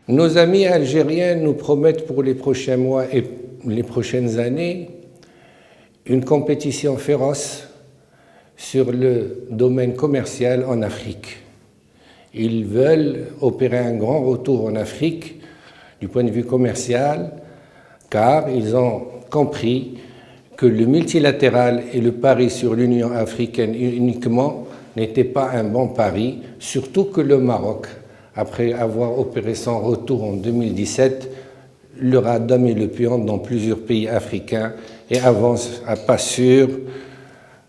Nos amis algériens nous promettent pour les prochains mois et les prochaines années une compétition féroce sur le domaine commercial en Afrique. Ils veulent opérer un grand retour en Afrique du point de vue commercial, car ils ont compris que le multilatéral et le pari sur l'Union africaine uniquement n'était pas un bon pari, surtout que le Maroc, après avoir opéré son retour en 2017, leur a damé le pion dans plusieurs pays africains et avance à pas sûr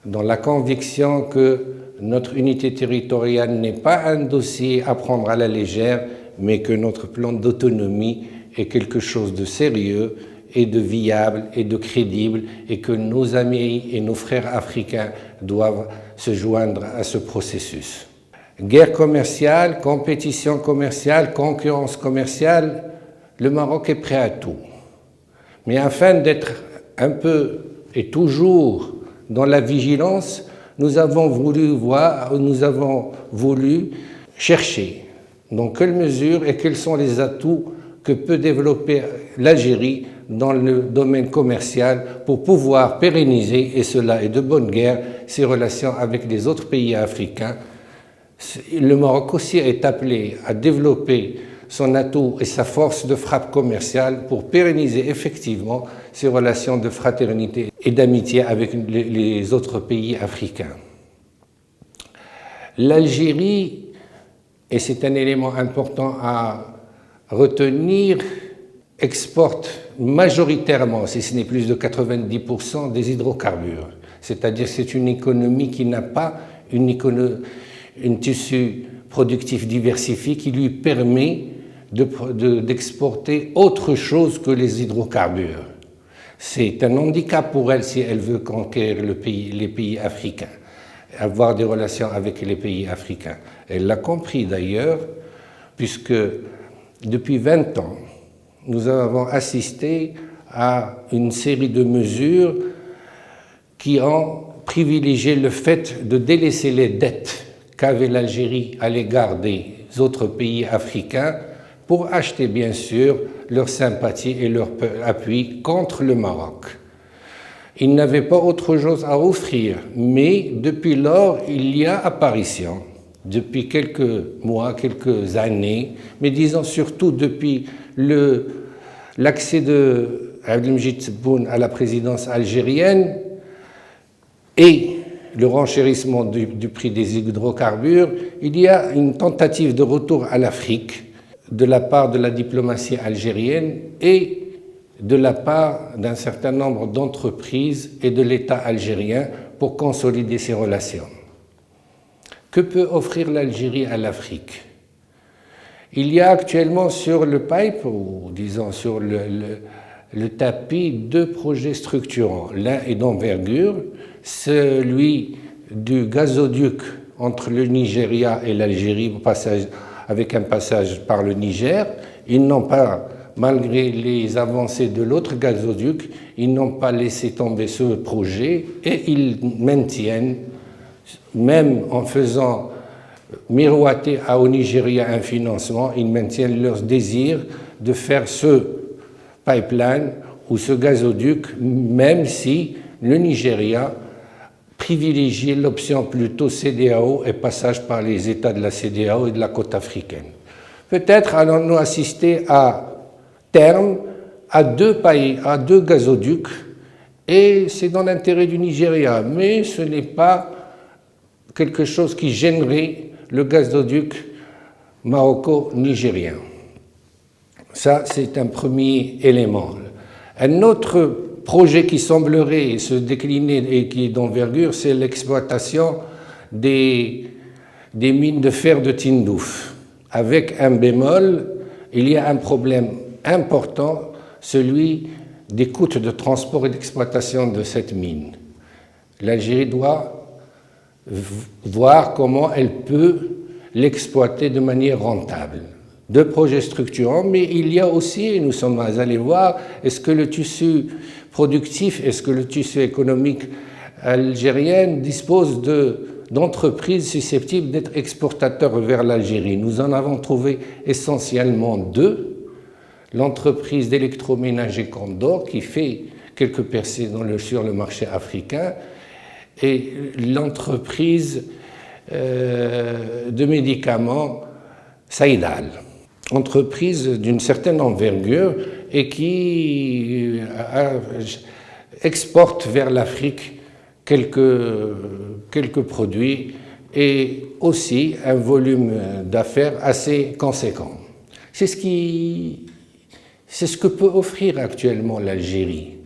dans la conviction que notre unité territoriale n'est pas un dossier à prendre à la légère, mais que notre plan d'autonomie est quelque chose de sérieux et de viable et de crédible, et que nos amis et nos frères africains doivent se joindre à ce processus. Guerre commerciale, compétition commerciale, concurrence commerciale, le Maroc est prêt à tout. Mais afin d'être un peu et toujours dans la vigilance, nous avons voulu chercher dans quelle mesure et quels sont les atouts que peut développer l'Algérie dans le domaine commercial pour pouvoir pérenniser, et cela est de bonne guerre, ses relations avec les autres pays africains. Le Maroc aussi est appelé à développer son atout et sa force de frappe commerciale pour pérenniser effectivement ses relations de fraternité et d'amitié avec les autres pays africains. L'Algérie, et c'est un élément important à retenir, exporte majoritairement, si ce n'est plus de 90%, des hydrocarbures. C'est-à-dire que c'est une économie qui n'a pas un tissu productif diversifié qui lui permet d'exporter autre chose que les hydrocarbures. C'est un handicap pour elle si elle veut conquérir les pays africains, avoir des relations avec les pays africains. Elle l'a compris d'ailleurs, puisque depuis 20 ans, nous avons assisté à une série de mesures qui ont privilégié le fait de délaisser les dettes qu'avait l'Algérie à l'égard des autres pays africains pour acheter bien sûr leur sympathie et leur appui contre le Maroc. Ils n'avaient pas autre chose à offrir, mais depuis lors, il y a apparition, depuis quelques mois, quelques années, mais disons surtout depuis l'accès de Abdelmejid Tebboune à la présidence algérienne et le renchérissement du prix des hydrocarbures, il y a une tentative de retour à l'Afrique de la part de la diplomatie algérienne et de la part d'un certain nombre d'entreprises et de l'État algérien pour consolider ses relations. Que peut offrir l'Algérie à l'Afrique? Il y a actuellement sur le pipe, ou disons sur le tapis, deux projets structurants. L'un est d'envergure, celui du gazoduc entre le Nigeria et l'Algérie, avec un passage par le Niger. Ils n'ont pas, malgré les avancées de l'autre gazoduc, ils n'ont pas laissé tomber ce projet et ils maintiennent, même en faisant miroiter au Nigeria un financement, ils maintiennent leur désir de faire ce pipeline ou ce gazoduc, même si le Nigeria privilégie l'option plutôt CEDEAO et passage par les États de la CEDEAO et de la côte africaine. Peut-être allons-nous assister à terme à deux gazoducs, et c'est dans l'intérêt du Nigeria, mais ce n'est pas quelque chose qui gênerait le gazoduc maroco-nigérien. Ça, c'est un premier élément. Un autre projet qui semblerait se décliner et qui est d'envergure, c'est l'exploitation des mines de fer de Tindouf. Avec un bémol, il y a un problème important, celui des coûts de transport et d'exploitation de cette mine. L'Algérie doit voir comment elle peut l'exploiter de manière rentable. Deux projets structurants, mais il y a aussi, et nous sommes allés voir, est-ce que le tissu productif, est-ce que le tissu économique algérienne dispose d'entreprises susceptibles d'être exportateurs vers l'Algérie. Nous en avons trouvé essentiellement deux. L'entreprise d'électroménager Condor, qui fait quelques percées sur le marché africain, et l'entreprise de médicaments Saïdal, entreprise d'une certaine envergure et qui exporte vers l'Afrique quelques produits et aussi un volume d'affaires assez conséquent. C'est ce que peut offrir actuellement l'Algérie.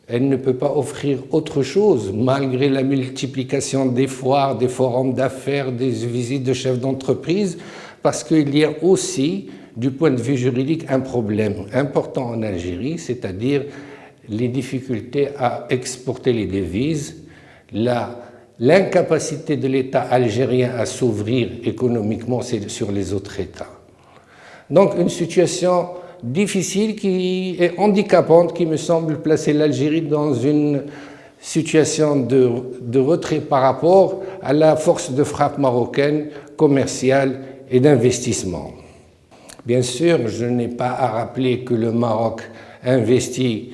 Elle ne peut pas offrir autre chose, malgré la multiplication des foires, des forums d'affaires, des visites de chefs d'entreprise, parce qu'il y a aussi, du point de vue juridique, un problème important en Algérie, c'est-à-dire les difficultés à exporter les devises, l'incapacité de l'État algérien à s'ouvrir économiquement sur les autres États. Donc une situation difficile qui est handicapante, qui me semble placer l'Algérie dans une situation de retrait par rapport à la force de frappe marocaine, commerciale et d'investissement. Bien sûr, je n'ai pas à rappeler que le Maroc investit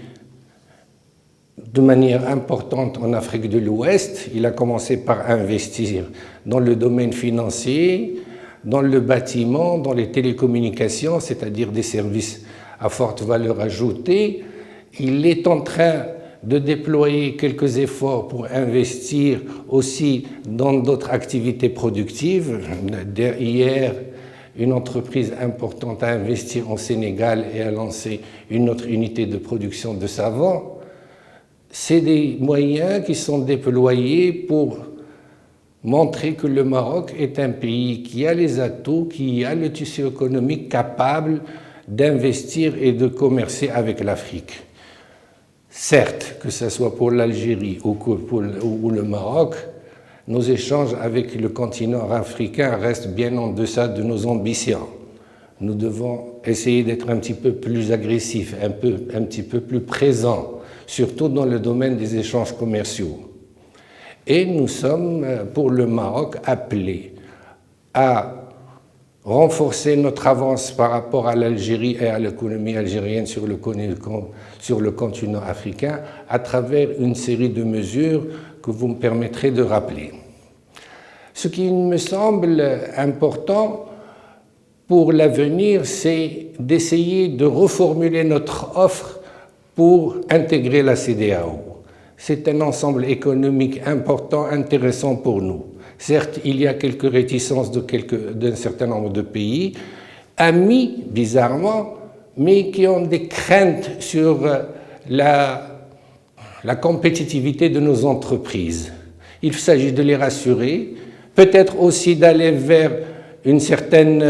de manière importante en Afrique de l'Ouest. Il a commencé par investir dans le domaine financier, dans le bâtiment, dans les télécommunications, c'est-à-dire des services à forte valeur ajoutée. Il est en train de déployer quelques efforts pour investir aussi dans d'autres activités productives. Hier, une entreprise importante a investi au Sénégal et a lancé une autre unité de production de savon. C'est des moyens qui sont déployés pour montrer que le Maroc est un pays qui a les atouts, qui a le tissu économique capable d'investir et de commercer avec l'Afrique. Certes, que ce soit pour l'Algérie ou le Maroc, nos échanges avec le continent africain restent bien en deçà de nos ambitions. Nous devons essayer d'être un petit peu plus agressifs, un petit peu plus présents, surtout dans le domaine des échanges commerciaux. Et nous sommes, pour le Maroc, appelés à renforcer notre avance par rapport à l'Algérie et à l'économie algérienne sur le continent africain à travers une série de mesures que vous me permettrez de rappeler. Ce qui me semble important pour l'avenir, c'est d'essayer de reformuler notre offre pour intégrer la CEDEAO. C'est un ensemble économique important, intéressant pour nous. Certes, il y a quelques réticences d'un certain nombre de pays, amis, bizarrement, mais qui ont des craintes sur la compétitivité de nos entreprises. Il s'agit de les rassurer, peut-être aussi d'aller vers une certaine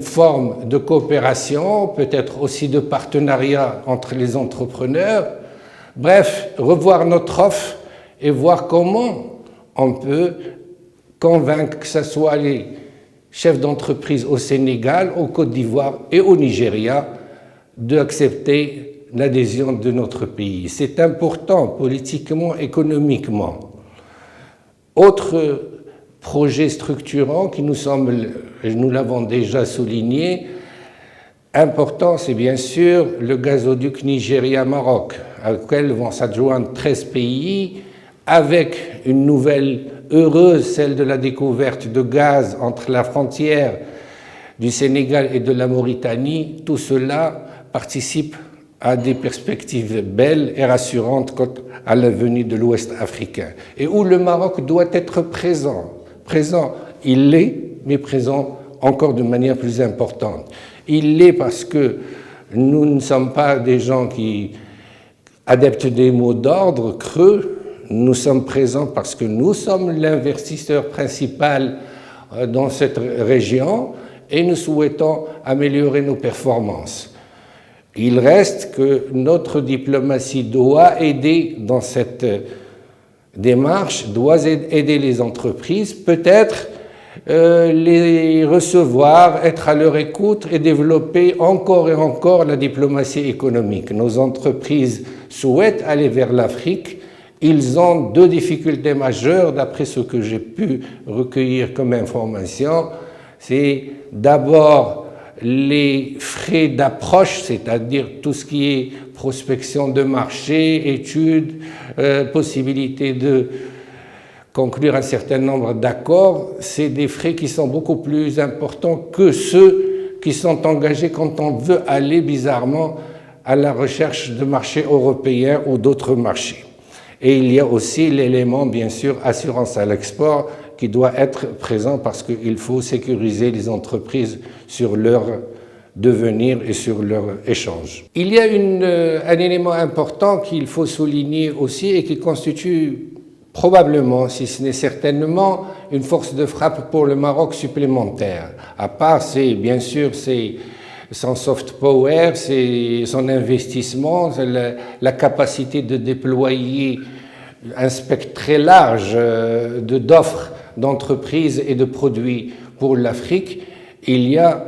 forme de coopération, peut-être aussi de partenariat entre les entrepreneurs. Bref, revoir notre offre et voir comment on peut convaincre que ce soit les chefs d'entreprise au Sénégal, au Côte d'Ivoire et au Nigeria d'accepter l'adhésion de notre pays. C'est important politiquement, économiquement. Autre projet structurant qui nous semble, et nous l'avons déjà souligné, important, c'est bien sûr le gazoduc Nigeria-Maroc, auquel vont s'adjoindre 13 pays, avec une nouvelle heureuse, celle de la découverte de gaz entre la frontière du Sénégal et de la Mauritanie. Tout cela participe à des perspectives belles et rassurantes quant à l'avenir de l'Ouest africain, et où le Maroc doit être présent. Présent, il l'est, mais présent encore de manière plus importante. Il l'est parce que nous ne sommes pas des gens qui adeptes des mots d'ordre creux. Nous sommes présents parce que nous sommes l'investisseur principal dans cette région et nous souhaitons améliorer nos performances. Il reste que notre diplomatie doit aider dans cette démarche, doit aider les entreprises, peut-être les recevoir, être à leur écoute et développer encore et encore la diplomatie économique. Nos entreprises souhaitent aller vers l'Afrique. Ils ont deux difficultés majeures, d'après ce que j'ai pu recueillir comme information. C'est d'abord les frais d'approche, c'est-à-dire tout ce qui est prospection de marché, études, possibilité de conclure un certain nombre d'accords. C'est des frais qui sont beaucoup plus importants que ceux qui sont engagés quand on veut aller bizarrement à la recherche de marchés européens ou d'autres marchés. Et il y a aussi l'élément, bien sûr, assurance à l'export qui doit être présent parce qu'il faut sécuriser les entreprises sur leur devenir et sur leur échange. Il y a un élément important qu'il faut souligner aussi et qui constitue probablement, si ce n'est certainement, une force de frappe pour le Maroc supplémentaire. À part, bien sûr, son soft power, c'est son investissement, la capacité de déployer un spectre très large d'offres d'entreprises et de produits pour l'Afrique. Il y a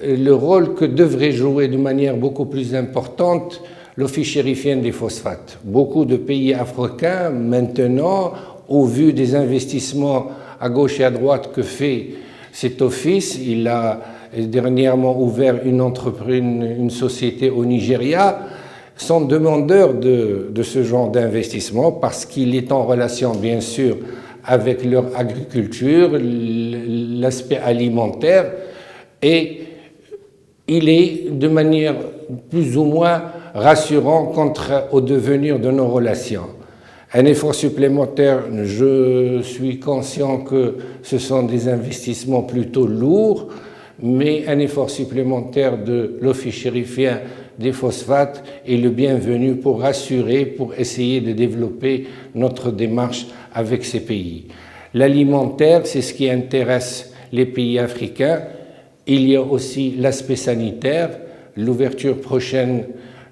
le rôle que devrait jouer de manière beaucoup plus importante l'Office chérifien des phosphates. Beaucoup de pays africains, maintenant, au vu des investissements à gauche et à droite que fait cet office, il a dernièrement ouvert une société au Nigeria, sont demandeurs de ce genre d'investissement parce qu'il est en relation, bien sûr, avec leur agriculture, l'aspect alimentaire, et il est de manière plus ou moins rassurant quant au devenir de nos relations. Un effort supplémentaire, je suis conscient que ce sont des investissements plutôt lourds, mais un effort supplémentaire de l'Office chérifien des phosphates est le bienvenu pour rassurer, pour essayer de développer notre démarche avec ces pays. L'alimentaire, c'est ce qui intéresse les pays africains. Il y a aussi l'aspect sanitaire, l'ouverture prochaine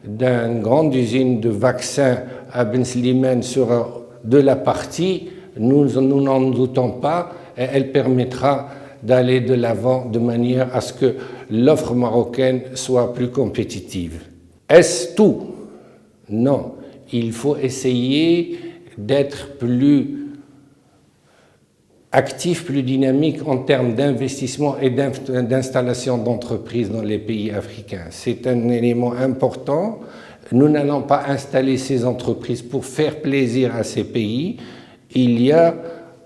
d'une grande usine de vaccins à Ben Slimane sera de la partie, nous n'en doutons pas, et elle permettra d'aller de l'avant de manière à ce que l'offre marocaine soit plus compétitive. Est-ce tout? Non. Il faut essayer d'être plus actif, plus dynamique en termes d'investissement et d'installation d'entreprises dans les pays africains. C'est un élément important. Nous n'allons pas installer ces entreprises pour faire plaisir à ces pays. Il y a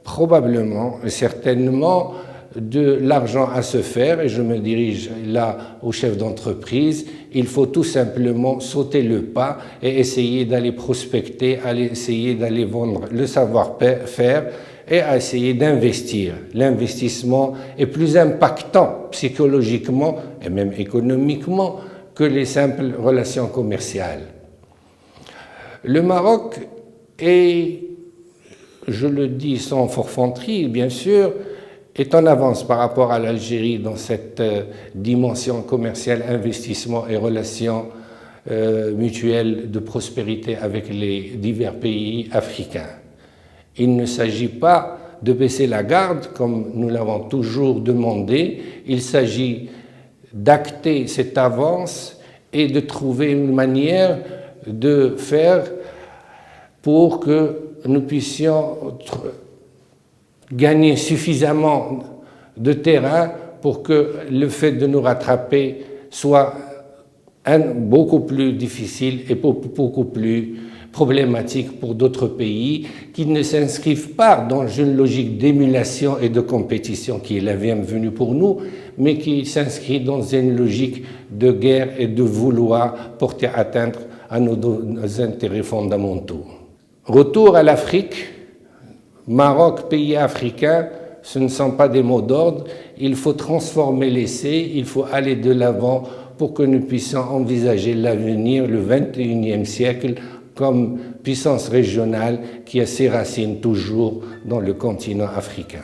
probablement, certainement, de l'argent à se faire, et je me dirige là au chef d'entreprise. Il faut tout simplement sauter le pas et essayer d'aller prospecter, essayer d'aller vendre le savoir-faire et à essayer d'investir. L'investissement est plus impactant psychologiquement et même économiquement que les simples relations commerciales. Le Maroc est, je le dis sans forfanterie, bien sûr, est en avance par rapport à l'Algérie dans cette dimension commerciale, investissement et relations mutuelles de prospérité avec les divers pays africains. Il ne s'agit pas de baisser la garde, comme nous l'avons toujours demandé. Il s'agit d'acter cette avance et de trouver une manière de faire pour que nous puissions gagner suffisamment de terrain pour que le fait de nous rattraper soit beaucoup plus difficile et beaucoup plus problématique pour d'autres pays qui ne s'inscrivent pas dans une logique d'émulation et de compétition qui est la bienvenue pour nous, mais qui s'inscrit dans une logique de guerre et de vouloir porter atteinte à nos intérêts fondamentaux. Retour à l'Afrique. Maroc, pays africain, ce ne sont pas des mots d'ordre. Il faut transformer l'essai, il faut aller de l'avant pour que nous puissions envisager l'avenir, le XXIe siècle, comme puissance régionale qui a ses racines toujours dans le continent africain.